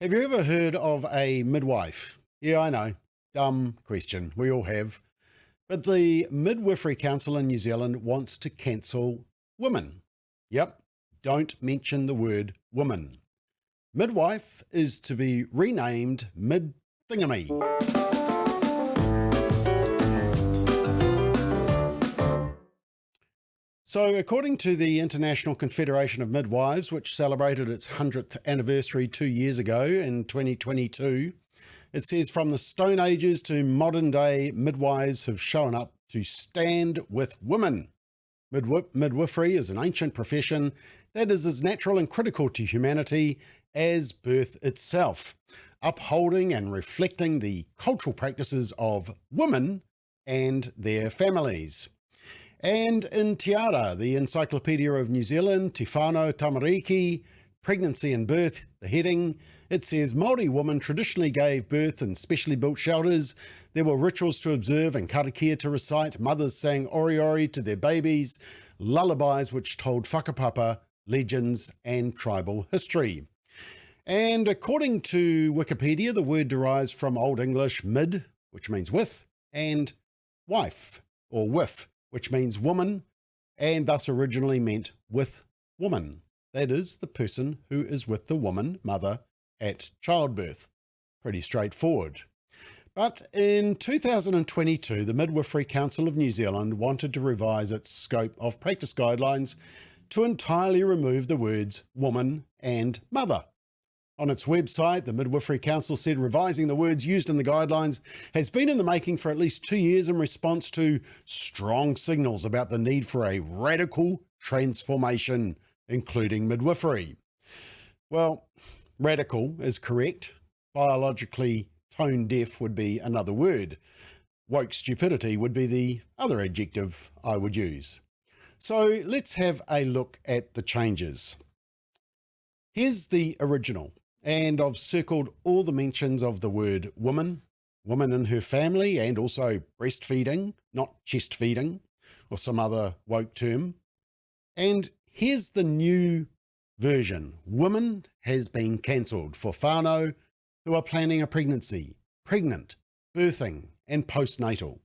Have you ever heard of a midwife? Yeah, I know. Dumb question. We all have. But the Midwifery Council in New Zealand wants to cancel women. Yep. Don't mention the word woman. Midwife is to be renamed Midthingamy. So according to the International Confederation of Midwives, which celebrated its 100th anniversary 2 years ago in 2022, it says from the Stone Ages to modern day, midwives have shown up to stand with women. Midwifery is an ancient profession that is as natural and critical to humanity as birth itself, upholding and reflecting the cultural practices of women and their families. And in Te Ara, the Encyclopedia of New Zealand, Te Whānau Tamariki, Pregnancy and Birth, the heading, it says Māori women traditionally gave birth in specially built shelters. There were rituals to observe and karakia to recite. Mothers sang ori to their babies, lullabies which told whakapapa, legends and tribal history. And according to Wikipedia, the word derives from Old English mid, which means with, and wife or with, which means woman, and thus originally meant with woman. That is, the person who is with the woman, mother, at childbirth. Pretty straightforward. But in 2022, the Midwifery Council of New Zealand wanted to revise its scope of practice guidelines to entirely remove the words woman and mother. On its website, the Midwifery Council said revising the words used in the guidelines has been in the making for at least 2 years in response to strong signals about the need for a radical transformation, including midwifery. Well, radical is correct. Biologically tone deaf would be another word. Woke stupidity would be the other adjective I would use. So let's have a look at the changes. Here's the original. And I've circled all the mentions of the word woman, woman in her family, and also breastfeeding, not chest feeding, or some other woke term. And here's the new version. Woman has been cancelled for whānau who are planning a pregnancy, pregnant, birthing, and postnatal.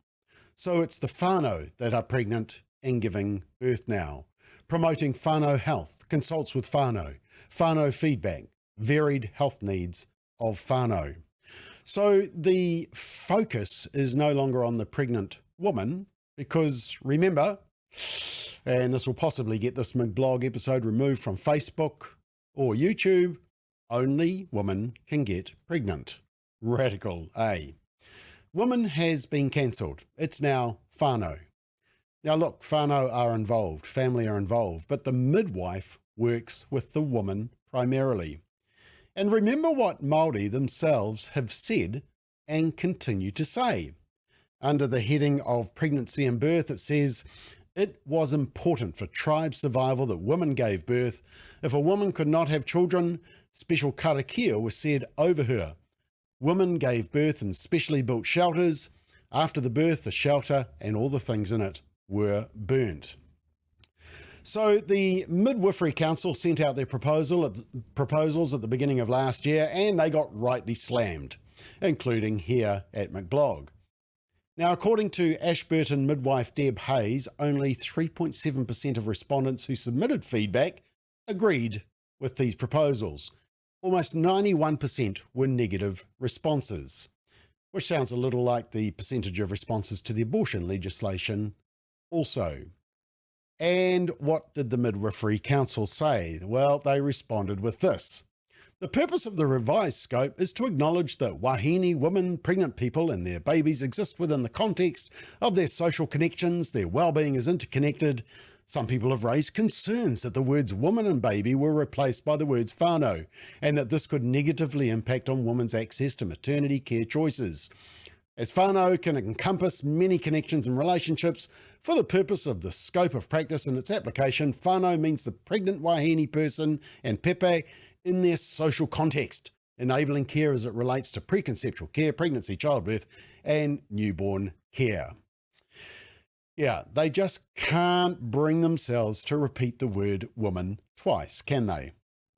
So it's the whānau that are pregnant and giving birth now. Promoting whānau health, consults with whānau, whānau feedback, varied health needs of whānau. So the focus is no longer on the pregnant woman because remember, and this will possibly get this McBLOG episode removed from Facebook or YouTube, only women can get pregnant. Radical, eh? Woman has been cancelled. It's now whānau. Now look, whānau are involved, family are involved, but the midwife works with the woman primarily. And remember what Māori themselves have said and continue to say. Under the heading of pregnancy and birth, it says, it was important for tribe survival that women gave birth. If a woman could not have children, special karakia was said over her. Women gave birth in specially built shelters. After the birth, the shelter and all the things in it were burnt. So the Midwifery Council sent out their proposals at the beginning of last year, and they got rightly slammed, including here at McBLOG. Now, according to Ashburton midwife Deb Hayes, only 3.7% of respondents who submitted feedback agreed with these proposals. Almost 91% were negative responses, which sounds a little like the percentage of responses to the abortion legislation also. And what did the Midwifery Council say? Well, they responded with this. The purpose of the revised scope is to acknowledge that wahine women, pregnant people and their babies exist within the context of their social connections. Their well-being is interconnected. Some people have raised concerns that the words woman and baby were replaced by the words whānau, and that this could negatively impact on women's access to maternity care choices. As whānau can encompass many connections and relationships, for the purpose of the scope of practice and its application, whānau means the pregnant wahine person and pepe in their social context, enabling care as it relates to preconceptual care, pregnancy, childbirth, and newborn care. Yeah, they just can't bring themselves to repeat the word woman twice, can they?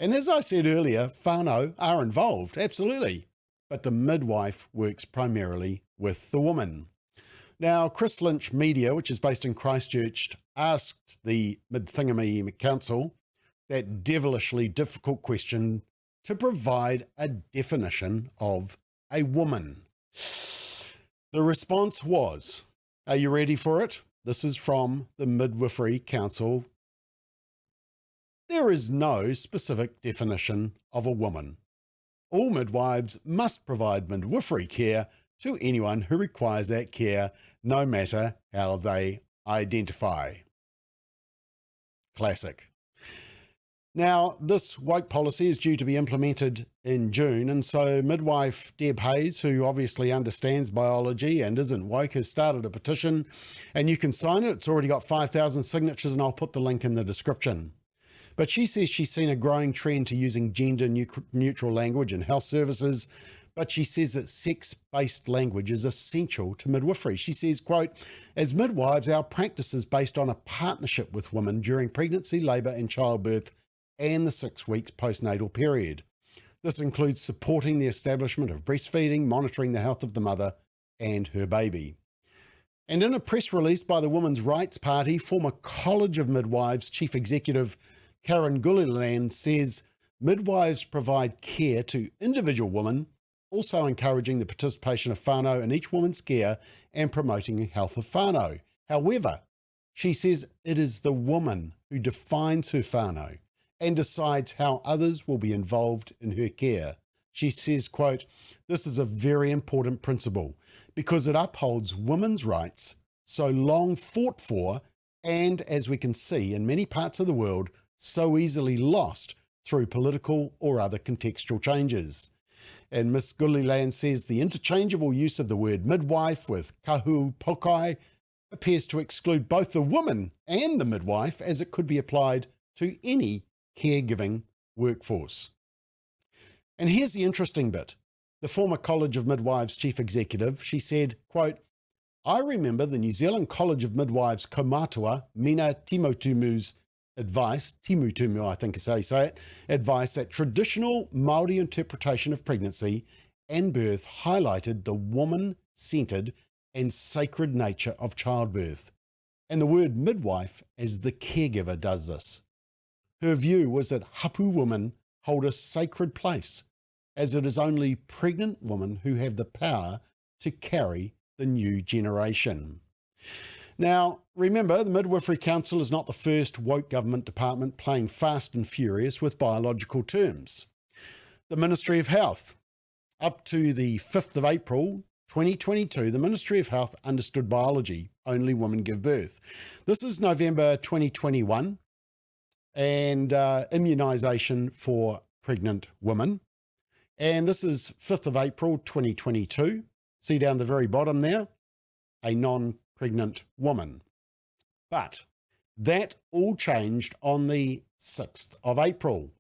And as I said earlier, whānau are involved, absolutely. But the midwife works primarily with the woman. Now, Chris Lynch Media, which is based in Christchurch, asked the Midthingamy Council that devilishly difficult question to provide a definition of a woman. The response was, are you ready for it? This is from the Midwifery Council. There is no specific definition of a woman. All midwives must provide midwifery care to anyone who requires that care, no matter how they identify. Classic. Now, this woke policy is due to be implemented in June, and so midwife Deb Hayes, who obviously understands biology and isn't woke, has started a petition, and you can sign it. It's already got 5,000 signatures, and I'll put the link in the description. But she says she's seen a growing trend to using gender-neutral language in health services, but she says that sex-based language is essential to midwifery. She says, quote, as midwives, our practice is based on a partnership with women during pregnancy, labour and childbirth and the 6 weeks postnatal period. This includes supporting the establishment of breastfeeding, monitoring the health of the mother and her baby. And in a press release by the Women's Rights Party, former College of Midwives Chief Executive Karen Gulliland says midwives provide care to individual women, also encouraging the participation of whānau in each woman's care and promoting the health of whānau. However, she says it is the woman who defines her whānau and decides how others will be involved in her care. She says, quote, this is a very important principle because it upholds women's rights so long fought for and, as we can see in many parts of the world, so easily lost through political or other contextual changes. And Ms. Gulliland says the interchangeable use of the word midwife with kahu pokai appears to exclude both the woman and the midwife, as it could be applied to any caregiving workforce. And here's the interesting bit. The former College of Midwives Chief Executive, she said, quote, I remember the New Zealand College of Midwives Kaumatua, Mina Timotumu's advice, Timutumu I think is how you say it, advice that traditional Māori interpretation of pregnancy and birth highlighted the woman-centered and sacred nature of childbirth. And the word midwife as the caregiver does this. Her view was that hapu women hold a sacred place, as it is only pregnant women who have the power to carry the new generation. Now, remember, the Midwifery Council is not the first woke government department playing fast and furious with biological terms. The Ministry of Health. Up to the 5th of April 2022, the Ministry of Health understood biology, only women give birth. This is November 2021, and immunisation for pregnant women. And this is 5th of April 2022. See down the very bottom there, a non-pregnant woman. But that all changed on the 6th of April.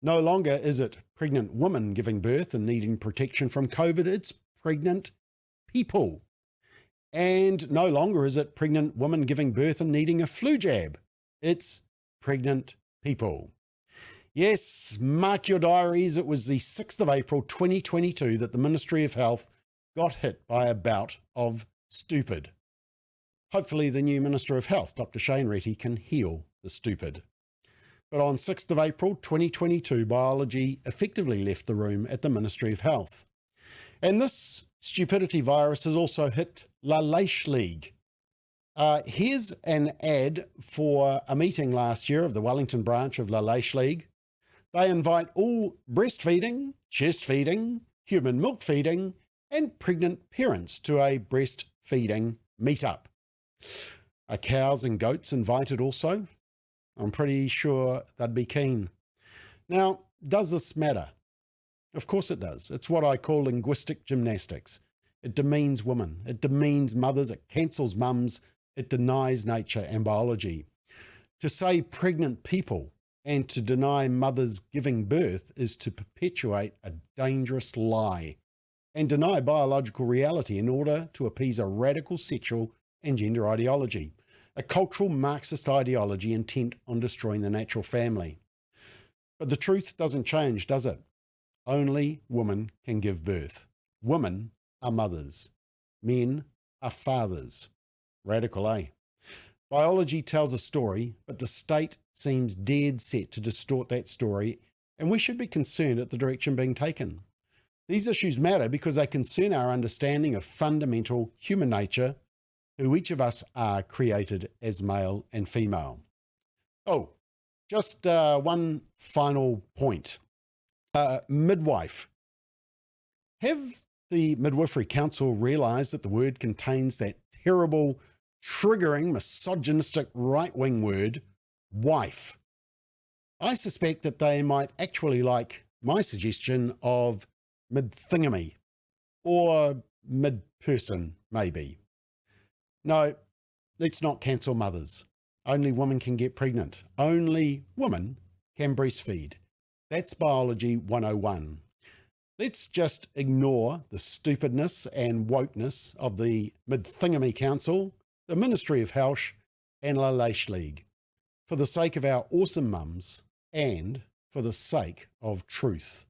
No longer is it pregnant women giving birth and needing protection from COVID, it's pregnant people. And no longer is it pregnant women giving birth and needing a flu jab, it's pregnant people. Yes, mark your diaries, it was the 6th of April 2022 that the Ministry of Health got hit by a bout of stupid. Hopefully the new Minister of Health, Dr. Shane Reti, can heal the stupid. But on 6th of April 2022, biology effectively left the room at the Ministry of Health. And this stupidity virus has also hit La Leish League. Here's an ad for a meeting last year of the Wellington branch of La Leish League. They invite all breastfeeding, chest feeding, human milk feeding, and pregnant parents to a breastfeeding meetup. Are cows and goats invited also? I'm pretty sure they'd be keen. Now, does this matter? Of course it does. It's what I call linguistic gymnastics. It demeans women. It demeans mothers. It cancels mums. It denies nature and biology. To say pregnant people and to deny mothers giving birth is to perpetuate a dangerous lie and deny biological reality in order to appease a radical sexual and gender ideology, a cultural Marxist ideology intent on destroying the natural family. But the truth doesn't change, does it? Only women can give birth. Women are mothers. Men are fathers. Radical, eh? Biology tells a story, but the state seems dead set to distort that story, and we should be concerned at the direction being taken. These issues matter because they concern our understanding of fundamental human nature, who each of us are created as male and female. Oh, just one final point. Midwife. Have the Midwifery Council realised that the word contains that terrible, triggering, misogynistic right-wing word, wife? I suspect that they might actually like my suggestion of midthingamy, or mid-person, maybe. No, let's not cancel mothers. Only women can get pregnant. Only women can breastfeed. That's biology 101. Let's just ignore the stupidness and wokeness of the Midthingamy Council, the Ministry of Health, and La Leish League, for the sake of our awesome mums and for the sake of truth.